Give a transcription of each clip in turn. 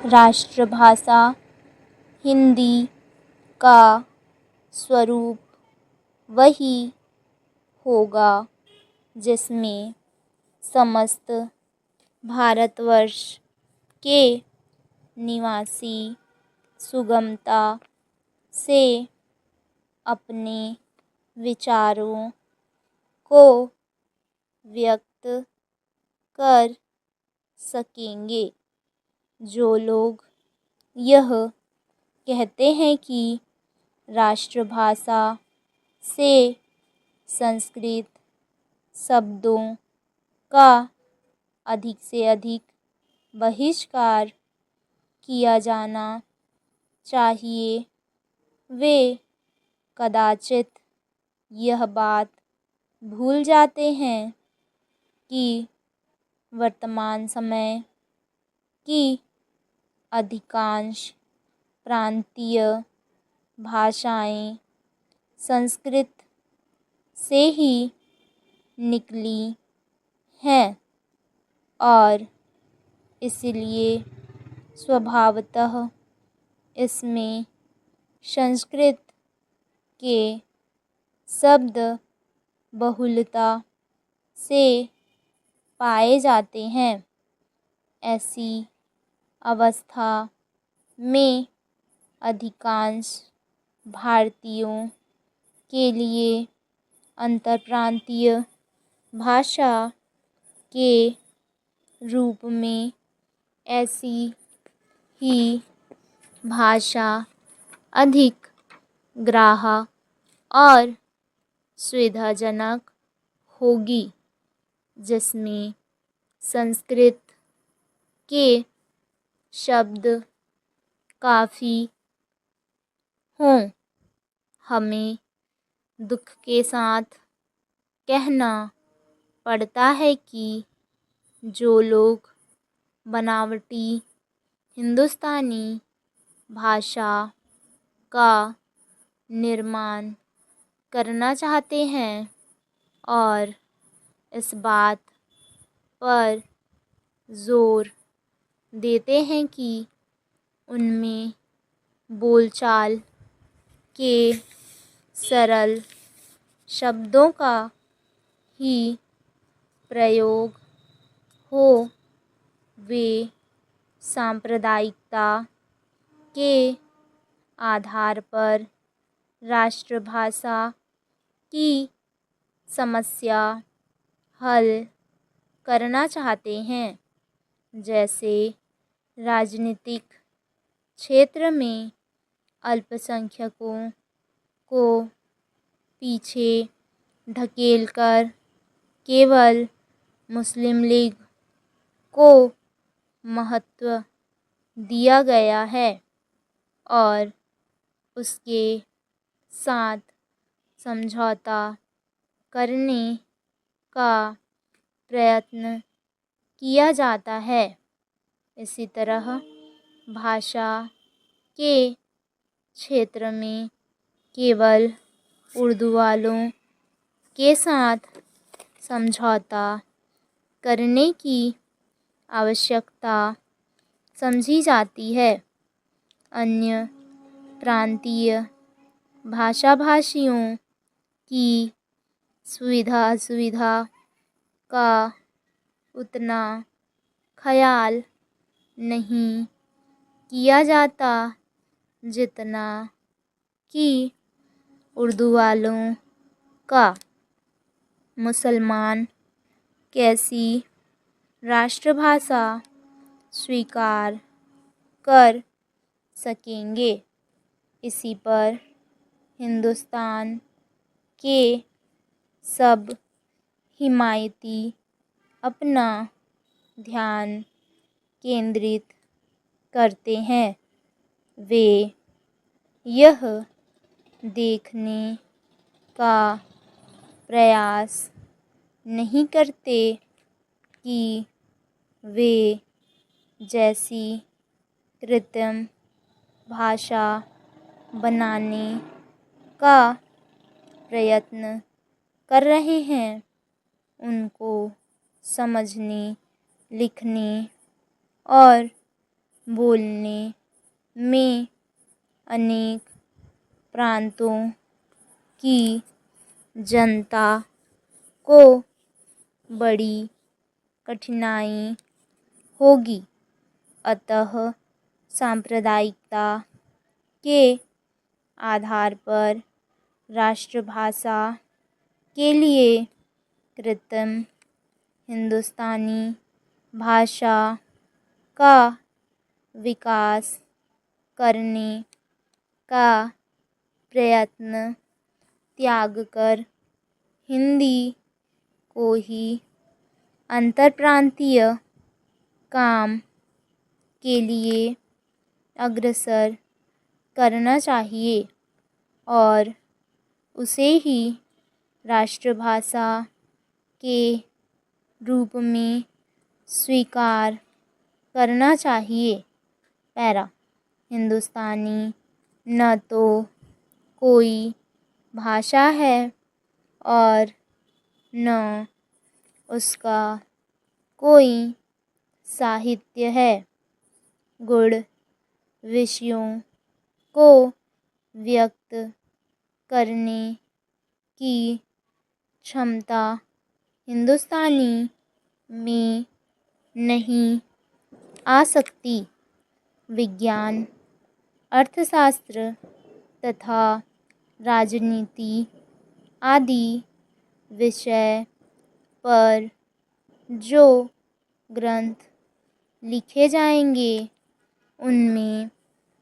राष्ट्रभाषा हिंदी का स्वरूप वही होगा जिसमें समस्त भारतवर्ष के निवासी सुगमता से अपने विचारों को व्यक्त कर सकेंगे। जो लोग यह कहते हैं कि राष्ट्रभाषा से संस्कृत शब्दों का अधिक से अधिक बहिष्कार किया जाना चाहिए, वे कदाचित यह बात भूल जाते हैं कि वर्तमान समय की अधिकांश प्रांतीय भाषाएं संस्कृत से ही निकली हैं और इसलिए स्वभावतः इसमें संस्कृत के शब्द बहुलता से पाए जाते हैं। ऐसी अवस्था में अधिकांश भारतीयों के लिए अंतरप्रांतीय भाषा के रूप में ऐसी ही भाषा अधिक ग्राह्य और सुविधाजनक होगी, जिसमें संस्कृत के शब्द काफ़ी हों। हमें दुख के साथ कहना पड़ता है कि जो लोग बनावटी हिंदुस्तानी भाषा का निर्माण करना चाहते हैं और इस बात पर जोर देते हैं कि उनमें बोलचाल के सरल शब्दों का ही प्रयोग हो, वे सांप्रदायिकता के आधार पर राष्ट्रभाषा की समस्या हल करना चाहते हैं। जैसे राजनीतिक क्षेत्र में अल्पसंख्यकों को पीछे ढकेलकर केवल मुस्लिम लीग को महत्व दिया गया है और उसके साथ समझौता करने का प्रयत्न किया जाता है। इसी तरह भाषा के क्षेत्र में केवल उर्दू वालों के साथ समझौता करने की आवश्यकता समझी जाती है। अन्य प्रांतीय भाषाभाषियों की सुविधा का उतना ख्याल नहीं किया जाता जितना कि उर्दू वालों का। मुसलमान कैसी राष्ट्रभाषा स्वीकार कर सकेंगे, इसी पर हिंदुस्तान के सब हिमायती अपना ध्यान केंद्रित करते हैं। वे यह देखने का प्रयास नहीं करते कि वे जैसी कृत्रिम भाषा बनाने का प्रयत्न कर रहे हैं, उनको समझने, लिखने और बोलने में अनेक प्रांतों की जनता को बड़ी कठिनाई होगी। अतः सांप्रदायिकता के आधार पर राष्ट्रभाषा के लिए कृत्रिम हिंदुस्तानी भाषा का विकास करने का प्रयत्न त्याग कर हिंदी को ही अंतरप्रांतीय काम के लिए अग्रसर करना चाहिए और उसे ही राष्ट्रभाषा के रूप में स्वीकार करना चाहिए। पैरा। हिंदुस्तानी न तो कोई भाषा है और न उसका कोई साहित्य है। गुण विषयों को व्यक्त करने की क्षमता हिंदुस्तानी में नहीं आ सकती। विज्ञान, अर्थशास्त्र तथा राजनीति आदि विषय पर जो ग्रंथ लिखे जाएंगे उनमें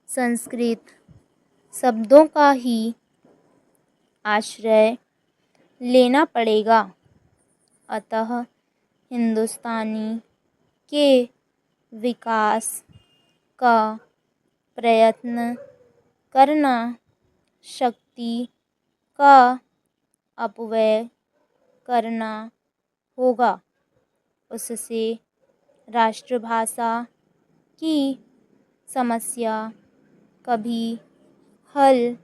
संस्कृत शब्दों का ही आश्रय लेना पड़ेगा। अतः हिंदुस्तानी के विकास का प्रयत्न करना शक्ति का अपव्यय करना होगा। उससे राष्ट्रभाषा की समस्या कभी हल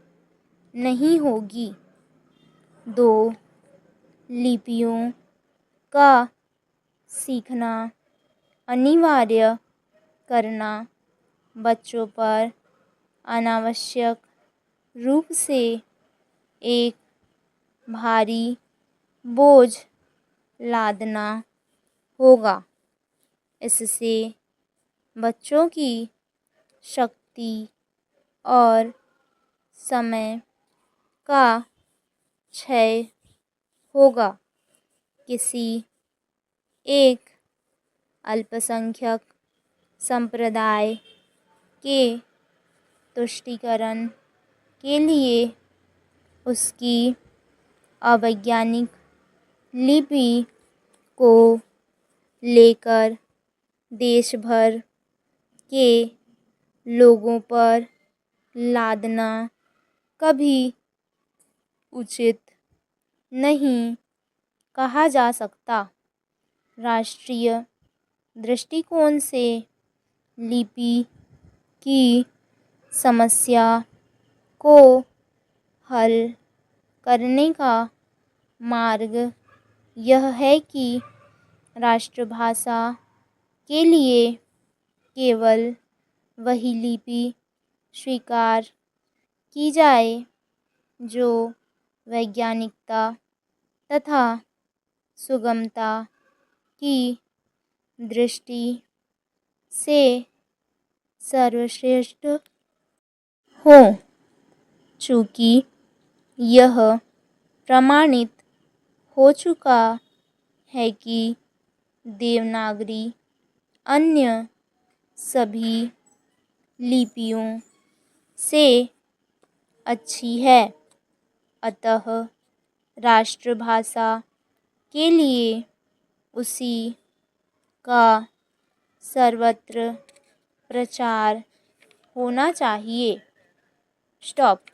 नहीं होगी। दो लिपियों का सीखना अनिवार्य करना बच्चों पर अनावश्यक रूप से एक भारी बोझ लादना होगा। इससे बच्चों की शक्ति और समय का क्षय होगा। किसी एक अल्पसंख्यक संप्रदाय के तुष्टीकरण के लिए उसकी अवैज्ञानिक लिपि को लेकर देश भर के लोगों पर लादना कभी उचित नहीं कहा जा सकता। राष्ट्रीय दृष्टिकोण से लिपि की समस्या को हल करने का मार्ग यह है कि राष्ट्रभाषा के लिए केवल वही लिपि स्वीकार की जाए जो वैज्ञानिकता तथा सुगमता की दृष्टि से सर्वश्रेष्ठ हो। चूँकि यह प्रमाणित हो चुका है कि देवनागरी अन्य सभी लिपियों से अच्छी है, अतः राष्ट्रभाषा के लिए उसी का सर्वत्र प्रचार होना चाहिए। स्टॉप।